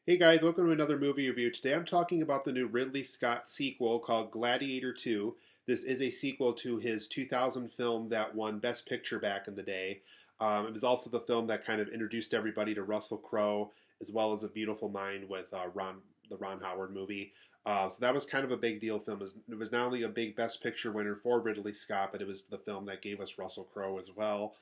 Hey guys, welcome to another movie review. Today I'm talking about the new Ridley Scott sequel called Gladiator 2. This is a sequel to his 2000 film that won Best Picture back in the day. It was also the film that kind of introduced everybody to Russell Crowe, as well as A Beautiful Mind with the Ron Howard movie. So that was kind of a big deal film. It was not only a big Best Picture winner for Ridley Scott, but it was the film that gave us Russell Crowe as well.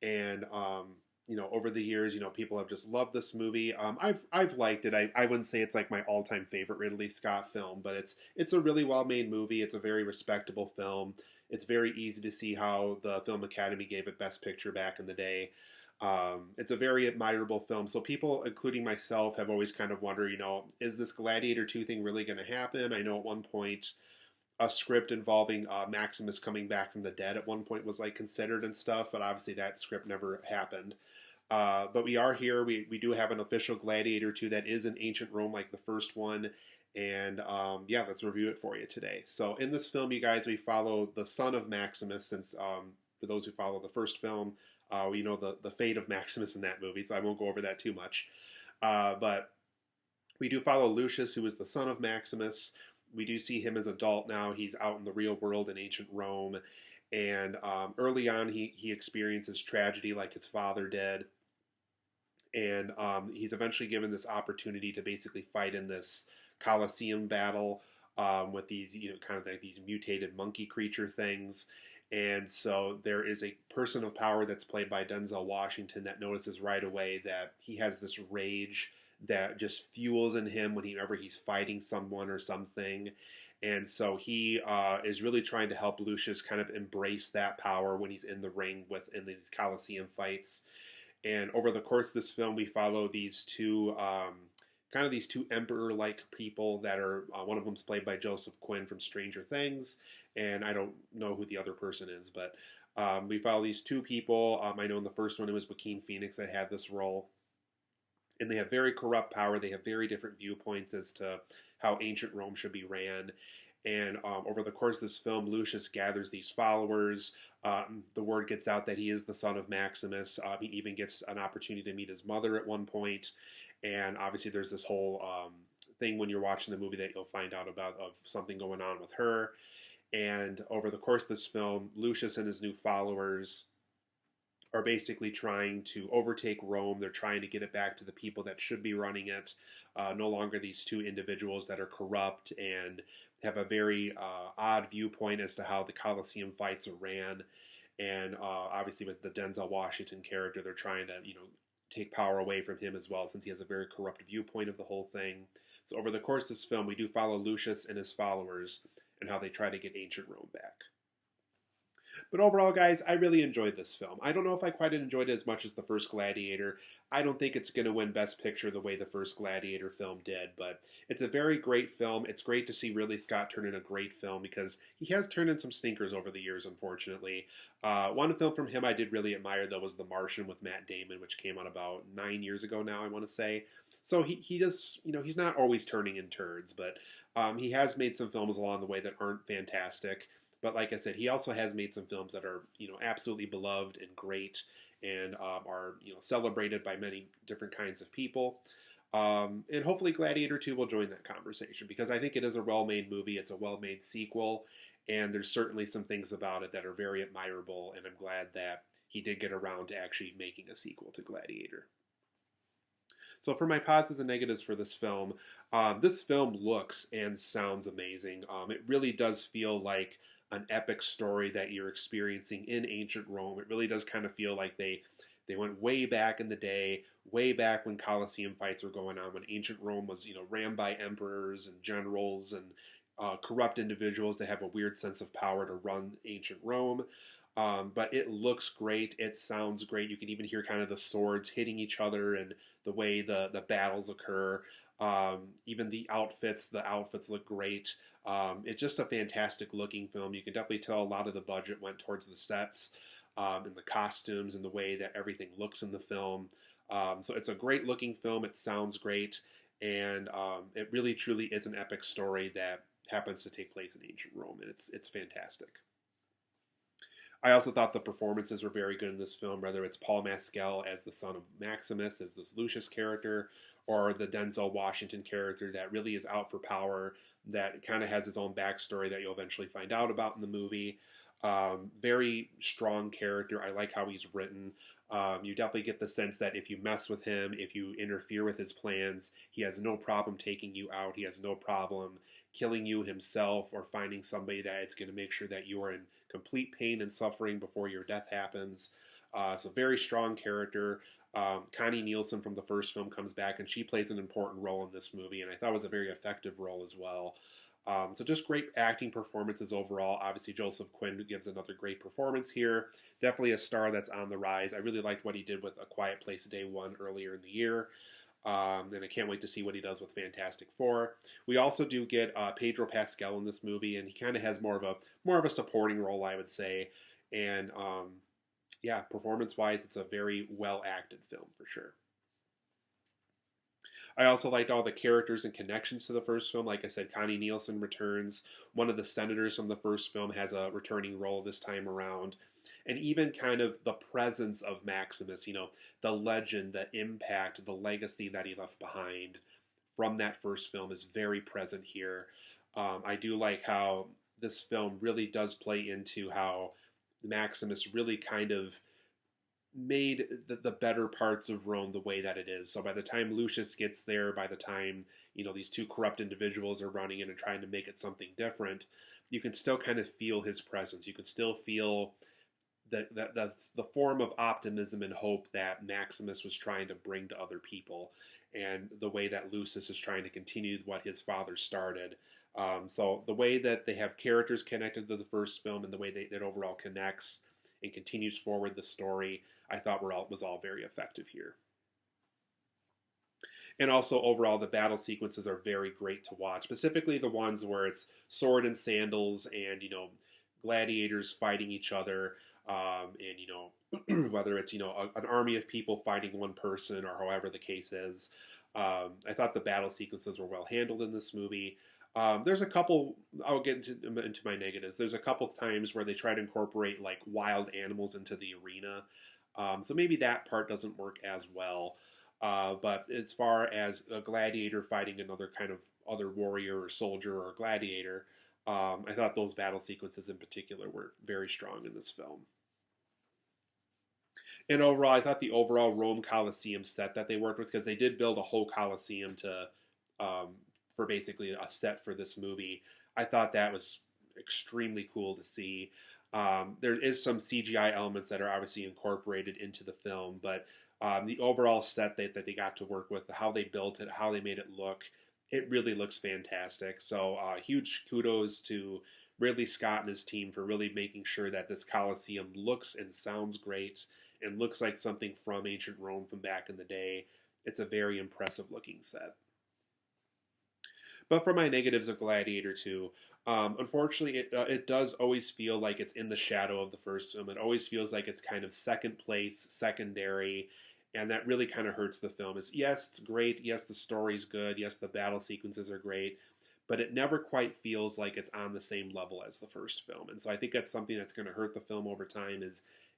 And over the years, people have just loved this movie. I've liked it. I wouldn't say it's like my all time favorite Ridley Scott film, but it's a really well made movie. It's a very respectable film. It's very easy to see how the Film Academy gave it Best Picture back in the day. It's a very admirable film. So people, including myself, have always kind of wondered, is this Gladiator 2 thing really going to happen? I know at one point a script involving Maximus coming back from the dead at one point was like considered and stuff, but obviously that script never happened. But we are here. We do have an official Gladiator 2 that is in ancient Rome, like the first one. And yeah, let's review it for you today. So in this film, you guys, we follow the son of Maximus. Since for those who follow the first film, we know the fate of Maximus in that movie, so I won't go over that too much. But we do follow Lucius, who is the son of Maximus. We do see him as adult now. He's out in the real world in ancient Rome. And early on, he experiences tragedy like his father did. And he's eventually given this opportunity to basically fight in this Coliseum battle with these, kind of like these mutated monkey creature things. And so there is a person of power that's played by Denzel Washington that notices right away that he has this rage that just fuels in him whenever he's fighting someone or something. And so he is really trying to help Lucius kind of embrace that power when he's in the ring in these Coliseum fights. And over the course of this film, we follow these two kind of these two emperor-like people that are one of them's played by Joseph Quinn from Stranger Things, and I don't know who the other person is, but we follow these two people. I know in the first one it was Joaquin Phoenix that had this role, and they have very corrupt power. They have very different viewpoints as to how ancient Rome should be ran. And over the course of this film, Lucius gathers these followers. The word gets out that he is the son of Maximus. He even gets an opportunity to meet his mother at one point. And obviously, there's this whole thing when you're watching the movie that you'll find out about of something going on with her. And over the course of this film, Lucius and his new followers are basically trying to overtake Rome. They're trying to get it back to the people that should be running it. No longer these two individuals that are corrupt and have a very odd viewpoint as to how the Coliseum fights are ran. And obviously, with the Denzel Washington character, they're trying to, take power away from him as well, since he has a very corrupt viewpoint of the whole thing. So over the course of this film, we do follow Lucius and his followers and how they try to get ancient Rome back. But overall, guys, I really enjoyed this film. I don't know if I quite enjoyed it as much as the first Gladiator. I don't think it's going to win Best Picture the way the first Gladiator film did, but it's a very great film. It's great to see Ridley Scott turn in a great film because he has turned in some stinkers over the years, unfortunately. One film from him I did really admire, though, was The Martian with Matt Damon, which came out about 9 years ago now, I want to say. So he does, he's not always turning in turds, but he has made some films along the way that aren't fantastic. But like I said, he also has made some films that are, absolutely beloved and great, and are, celebrated by many different kinds of people. And hopefully Gladiator 2 will join that conversation because I think it is a well-made movie. It's a well-made sequel, and there's certainly some things about it that are very admirable, and I'm glad that he did get around to actually making a sequel to Gladiator. So for my positives and negatives for this film looks and sounds amazing. It really does feel like an epic story that you're experiencing in ancient Rome. It really does kind of feel like they went way back in the day, way back when Colosseum fights were going on, when ancient Rome was, ran by emperors and generals and corrupt individuals that have a weird sense of power to run ancient Rome. But it looks great. It sounds great. You can even hear kind of the swords hitting each other and the way the battles occur. Even the outfits look great. It's just a fantastic looking film. You can definitely tell a lot of the budget went towards the sets and the costumes and the way that everything looks in the film. So it's a great looking film. It sounds great. And it really truly is an epic story that happens to take place in ancient Rome. And it's fantastic. I also thought the performances were very good in this film, whether it's Paul Mescal as the son of Maximus, as this Lucius character, or the Denzel Washington character that really is out for power, that kind of has his own backstory that you'll eventually find out about in the movie. Very strong character. I like how he's written. You definitely get the sense that if you mess with him, if you interfere with his plans, he has no problem taking you out. He has no problem killing you himself or finding somebody that it's going to make sure that you are in complete pain and suffering before your death happens. So very strong character. Connie Nielsen from the first film comes back, and she plays an important role in this movie, and I thought it was a very effective role as well. So just great acting performances overall. Obviously, Joseph Quinn gives another great performance here. Definitely a star that's on the rise. I really liked what he did with A Quiet Place Day One earlier in the year. And I can't wait to see what he does with Fantastic Four. We also do get Pedro Pascal in this movie, and he kind of has more of a supporting role, I would say. And yeah, performance-wise, it's a very well-acted film for sure. I also liked all the characters and connections to the first film. Like I said, Connie Nielsen returns. One of the senators from the first film has a returning role this time around. And even kind of the presence of Maximus, the legend, the impact, the legacy that he left behind from that first film is very present here. I do like how this film really does play into how Maximus really kind of made the better parts of Rome the way that it is. So by the time Lucius gets there, by the time these two corrupt individuals are running in and trying to make it something different, you can still kind of feel his presence. You can still feel that's the form of optimism and hope that Maximus was trying to bring to other people, and the way that Lucius is trying to continue what his father started. So the way that they have characters connected to the first film, and the way that it overall connects and continues forward the story, I thought was all very effective here. And also overall, the battle sequences are very great to watch. Specifically, the ones where it's sword and sandals, and gladiators fighting each other, and whether it's an army of people fighting one person, or however the case is. I thought the battle sequences were well handled in this movie. There's a couple, I'll get into my negatives. There's a couple times where they try to incorporate like wild animals into the arena. So maybe that part doesn't work as well. But as far as a gladiator fighting another kind of other warrior or soldier or gladiator, I thought those battle sequences in particular were very strong in this film. And overall, I thought the overall Rome Coliseum set that they worked with, because they did build a whole Coliseum for basically a set for this movie. I thought that was extremely cool to see. There is some CGI elements that are obviously incorporated into the film, but the overall set that they got to work with, how they built it, how they made it look, it really looks fantastic. So huge kudos to Ridley Scott and his team for really making sure that this Coliseum looks and sounds great and looks like something from ancient Rome from back in the day. It's a very impressive looking set. But for my negatives of Gladiator 2, unfortunately, it does always feel like it's in the shadow of the first film. It always feels like it's kind of second place, secondary, and that really kind of hurts the film. Yes, it's great. Yes, the story's good. Yes, the battle sequences are great. But it never quite feels like it's on the same level as the first film. And so I think that's something that's going to hurt the film over time.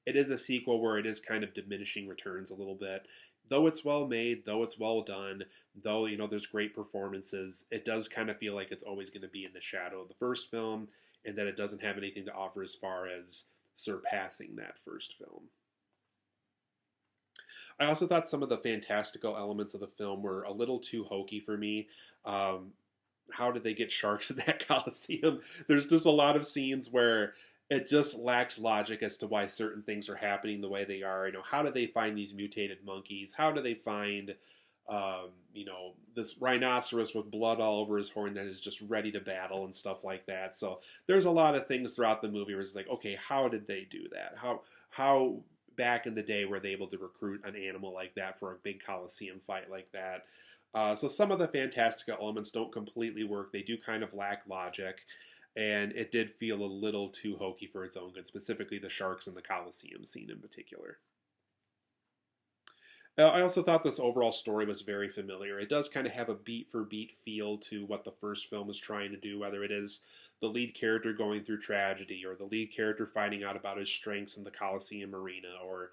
It is a sequel where it is kind of diminishing returns a little bit. Though it's well made, though it's well done, though there's great performances, it does kind of feel like it's always going to be in the shadow of the first film, and that it doesn't have anything to offer as far as surpassing that first film. I also thought some of the fantastical elements of the film were a little too hokey for me. How did they get sharks in that Coliseum? There's just a lot of scenes where it just lacks logic as to why certain things are happening the way they are. How do they find these mutated monkeys? How do they find, this rhinoceros with blood all over his horn that is just ready to battle and stuff like that? So there's a lot of things throughout the movie where it's like, okay, how did they do that? How back in the day were they able to recruit an animal like that for a big Coliseum fight like that? So some of the fantastical elements don't completely work. They do kind of lack logic. And it did feel a little too hokey for its own good, specifically the sharks in the Coliseum scene in particular. I also thought this overall story was very familiar. It does kind of have a beat-for-beat feel to what the first film was trying to do, whether it is the lead character going through tragedy, or the lead character finding out about his strengths in the Coliseum arena, or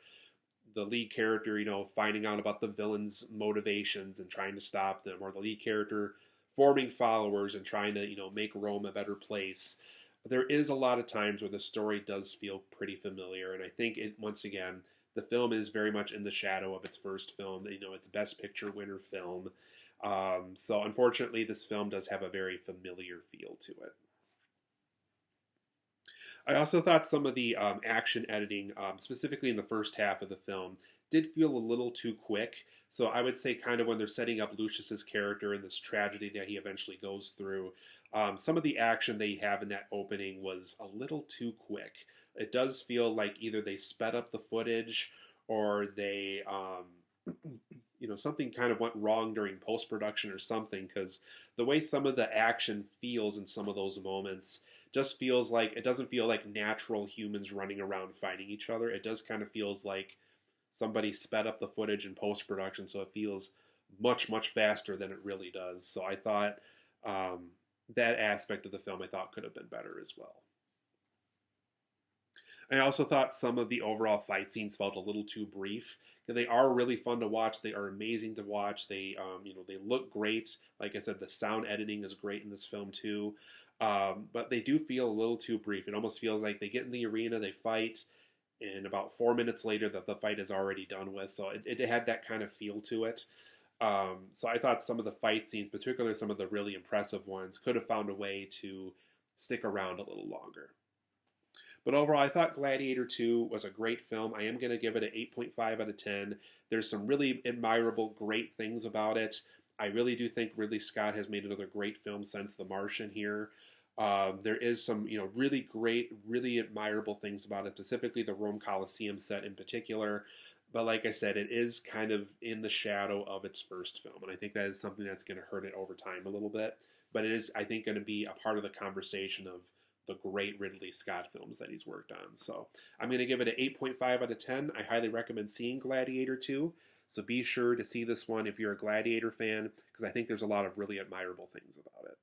the lead character, finding out about the villain's motivations and trying to stop them, or the lead character forming followers and trying to, make Rome a better place. There is a lot of times where the story does feel pretty familiar, and I think once again, the film is very much in the shadow of its first film. It's a Best Picture winner film. So unfortunately, this film does have a very familiar feel to it. I also thought some of the action editing, specifically in the first half of the film, did feel a little too quick. So I would say, kind of when they're setting up Lucius's character and this tragedy that he eventually goes through, some of the action they have in that opening was a little too quick. It does feel like either they sped up the footage or they, something kind of went wrong during post production or something, because the way some of the action feels in some of those moments just feels like it doesn't feel like natural humans running around fighting each other. It does kind of feels like somebody sped up the footage in post production, so it feels much faster than it really does. So I thought that aspect of the film I thought could have been better as well. I also thought some of the overall fight scenes felt a little too brief. They are really fun to watch. They are amazing to watch. They, they look great. Like I said, the sound editing is great in this film too. But they do feel a little too brief. It almost feels like they get in the arena, they fight, and about 4 minutes later, that the fight is already done with. So it had that kind of feel to it. So I thought some of the fight scenes, particularly some of the really impressive ones, could have found a way to stick around a little longer. But overall, I thought Gladiator 2 was a great film. I am going to give it an 8.5 out of 10. There's some really admirable, great things about it. I really do think Ridley Scott has made another great film since The Martian here. There is some, really great, really admirable things about it, specifically the Rome Coliseum set in particular. But like I said, it is kind of in the shadow of its first film, and I think that is something that's going to hurt it over time a little bit. But it is, I think, going to be a part of the conversation of the great Ridley Scott films that he's worked on. So I'm going to give it an 8.5 out of 10. I highly recommend seeing Gladiator 2. So be sure to see this one if you're a Gladiator fan, because I think there's a lot of really admirable things about it.